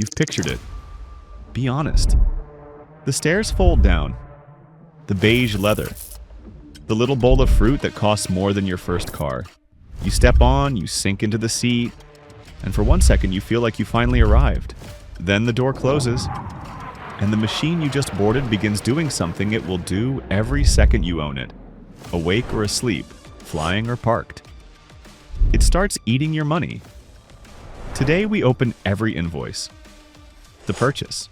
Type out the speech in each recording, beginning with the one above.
You've pictured it. Be honest. The stairs fold down. The beige leather. The little bowl of fruit that costs more than your first car. You step on, you sink into the seat, and for 1 second you feel like you finally arrived. Then the door closes, and the machine you just boarded begins doing something it will do every second you own it. Awake or asleep, flying or parked. It starts eating your money. Today we open every invoice. The purchase.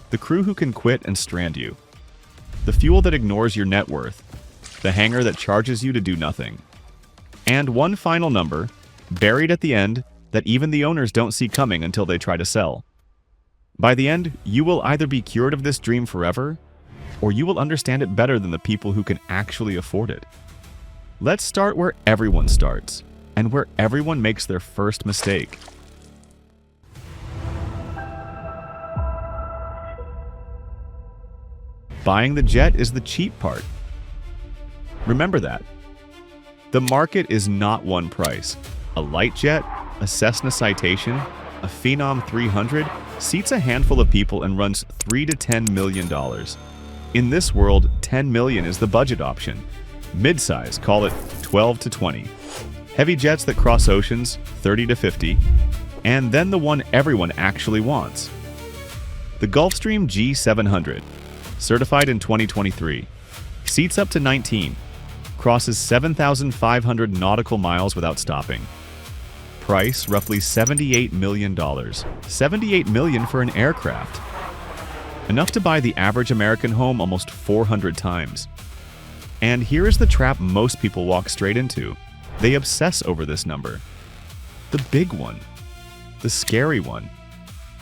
The crew who can quit and strand you. The fuel that ignores your net worth. The hangar that charges you to do nothing. And one final number, buried at the end, that even the owners don't see coming until they try to sell. By the end, you will either be cured of this dream forever, or you will understand it better than the people who can actually afford it. Let's start where everyone starts, and where everyone makes their first mistake. Buying the jet is the cheap part. Remember that. The market is not one price. A light jet, a Cessna Citation, a Phenom 300 seats a handful of people and runs $3 to $10 million. In this world, $10 million is the budget option. Mid-size, call it 12 to 20. Heavy jets that cross oceans, 30 to 50. And then the one everyone actually wants. The Gulfstream G700, certified in 2023, seats up to 19, crosses 7,500 nautical miles without stopping. Price, roughly $78 million. $78 million for an aircraft. Enough to buy the average American home almost 400 times. And here is the trap most people walk straight into. They obsess over this number. The big one. The scary one.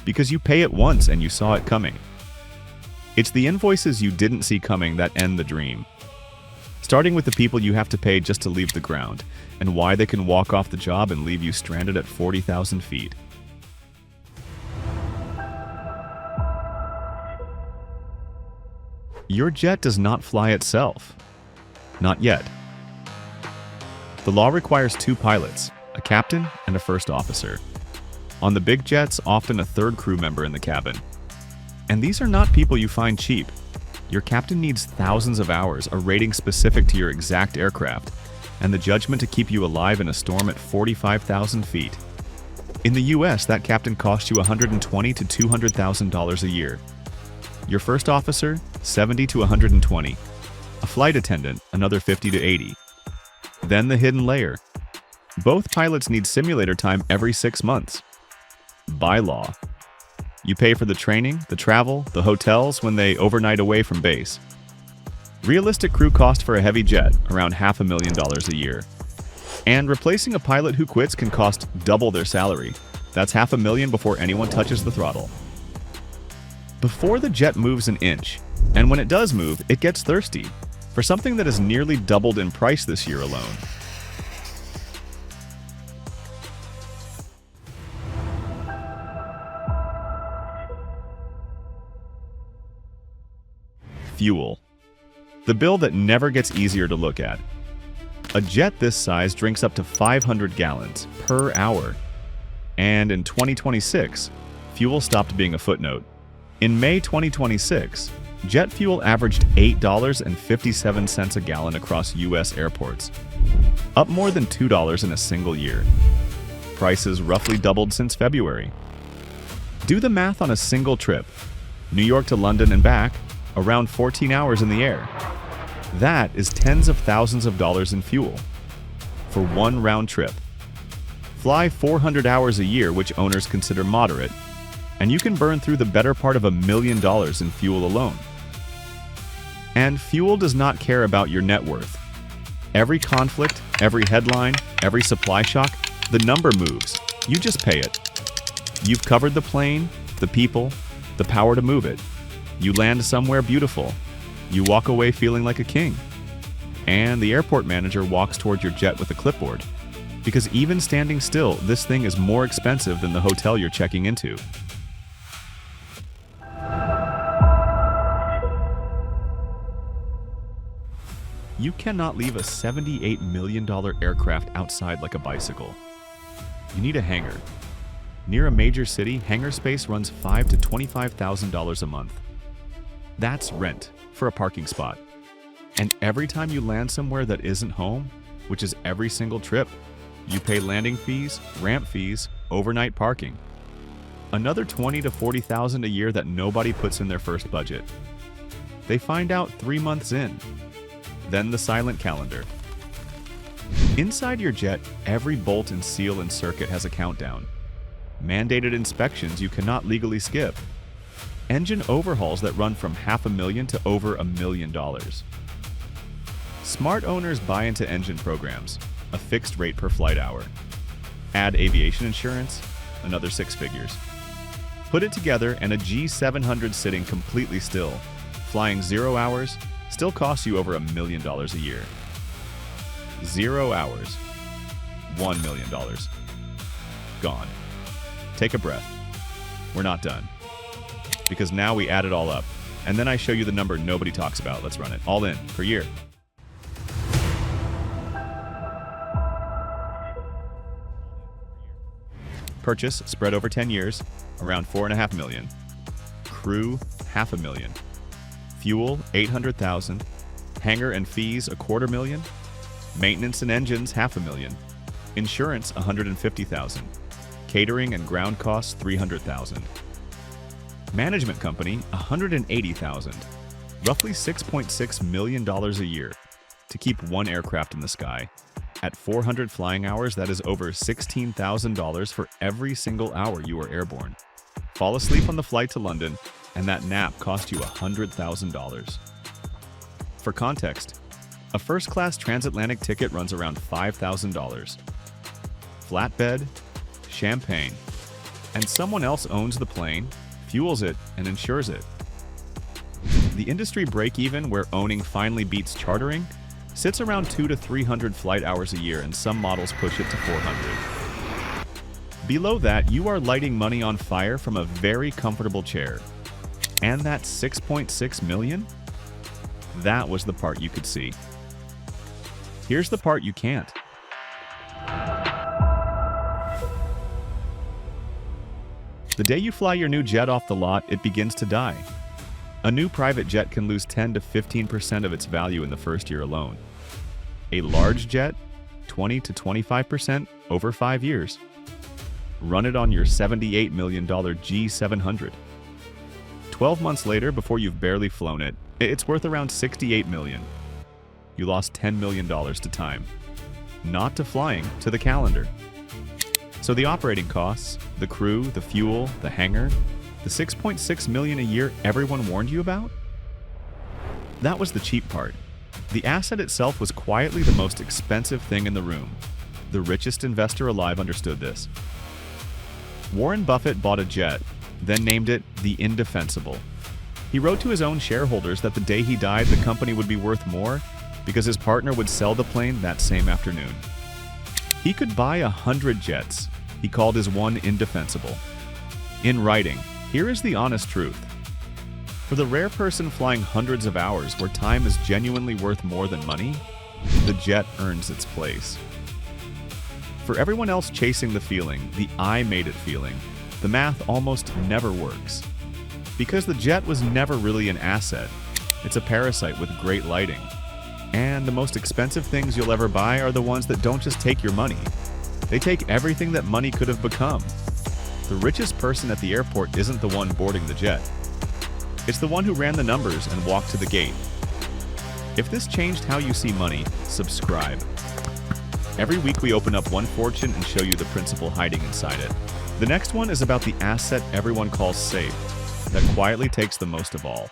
Because you pay it once and you saw it coming. It's the invoices you didn't see coming that end the dream. Starting with the people you have to pay just to leave the ground, and why they can walk off the job and leave you stranded at 40,000 feet. Your jet does not fly itself. Not yet. The law requires 2 pilots, a captain and a first officer. On the big jets, often a third crew member in the cabin. And these are not people you find cheap. Your captain needs thousands of hours, a rating specific to your exact aircraft, and the judgment to keep you alive in a storm at 45,000 feet. In the US, that captain costs you $120,000 to $200,000 a year. Your first officer, $70,000 to $120,000. A flight attendant, another $50,000 to $80,000. Then the hidden layer. Both pilots need simulator time every 6 months. By law. You pay for the training, the travel, the hotels when they overnight away from base. Realistic crew cost for a heavy jet, around $500,000 a year. And replacing a pilot who quits can cost double their salary. That's $500,000 before anyone touches the throttle. Before the jet moves an inch, and when it does move, it gets thirsty, for something that has nearly doubled in price this year alone. Fuel. The bill that never gets easier to look at. A jet this size drinks up to 500 gallons per hour. And in 2026, fuel stopped being a footnote. In May 2026, jet fuel averaged $8.57 a gallon across US airports, up more than $2 in a single year. Prices roughly doubled since February. Do the math on a single trip, New York to London and back, around 14 hours in the air. That is tens of thousands of dollars in fuel for one round trip. Fly 400 hours a year, which owners consider moderate, and you can burn through the better part of $1 million in fuel alone. And fuel does not care about your net worth. Every conflict, every headline, every supply shock, the number moves. You just pay it. You've covered the plane, the people, the power to move it. You land somewhere beautiful. You walk away feeling like a king. And the airport manager walks toward your jet with a clipboard. Because even standing still, this thing is more expensive than the hotel you're checking into. You cannot leave a $78 million aircraft outside like a bicycle. You need a hangar. Near a major city, hangar space runs $5,000 to $25,000 a month. That's rent for a parking spot. And every time you land somewhere that isn't home, which is every single trip, you pay landing fees, ramp fees, overnight parking. Another $20,000 to $40,000 a year that nobody puts in their first budget. They find out 3 months in. Then the silent calendar. Inside your jet, every bolt and seal and circuit has a countdown. Mandated inspections you cannot legally skip. Engine overhauls that run from $500,000 to over $1 million. Smart owners buy into engine programs, a fixed rate per flight hour. Add aviation insurance, another 6 figures. Put it together and a G700 sitting completely still, flying 0 hours, still costs you over $1 million a year. 0 hours, $1 million. Gone. Take a breath. We're not done. Because now we add it all up. And then I show you the number nobody talks about. Let's run it. All in, per year. Purchase spread over 10 years, around $4.5 million. Crew, $500,000. Fuel, $800,000. Hangar and fees, $250,000. Maintenance and engines, $500,000. Insurance, $150,000. Catering and ground costs, $300,000. Management company, $180,000. Roughly $6.6 million a year to keep one aircraft in the sky. At 400 flying hours, that is over $16,000 for every single hour you are airborne. Fall asleep on the flight to London, and that nap cost you $100,000. For context, a first-class transatlantic ticket runs around $5,000. Flatbed, champagne, and someone else owns the plane, fuels it, and insures it. The industry break-even, where owning finally beats chartering, sits around 200 to 300 flight hours a year, and some models push it to 400. Below that, you are lighting money on fire from a very comfortable chair. And that $6.6 million? That was the part you could see. Here's the part you can't. The day you fly your new jet off the lot, it begins to die. A new private jet can lose 10 to 15% of its value in the first year alone. A large jet, 20 to 25% over 5 years. Run it on your $78 million G700. 12 months later, before you've barely flown it, it's worth around $68 million. You lost $10 million to time. Not to flying, to the calendar. So the operating costs, the crew, the fuel, the hangar, the $6.6 million a year everyone warned you about? That was the cheap part. The asset itself was quietly the most expensive thing in the room. The richest investor alive understood this. Warren Buffett bought a jet, then named it the Indefensible. He wrote to his own shareholders that the day he died, the company would be worth more because his partner would sell the plane that same afternoon. He could buy 100 jets. He called his one Indefensible. In writing, here is the honest truth. For the rare person flying hundreds of hours where time is genuinely worth more than money, the jet earns its place. For everyone else chasing the feeling, the I made it feeling, the math almost never works. Because the jet was never really an asset. It's a parasite with great lighting. And the most expensive things you'll ever buy are the ones that don't just take your money. They take everything that money could have become. The richest person at the airport isn't the one boarding the jet. It's the one who ran the numbers and walked to the gate. If this changed how you see money, subscribe. Every week we open up one fortune and show you the principle hiding inside it. The next one is about the asset everyone calls safe, that quietly takes the most of all.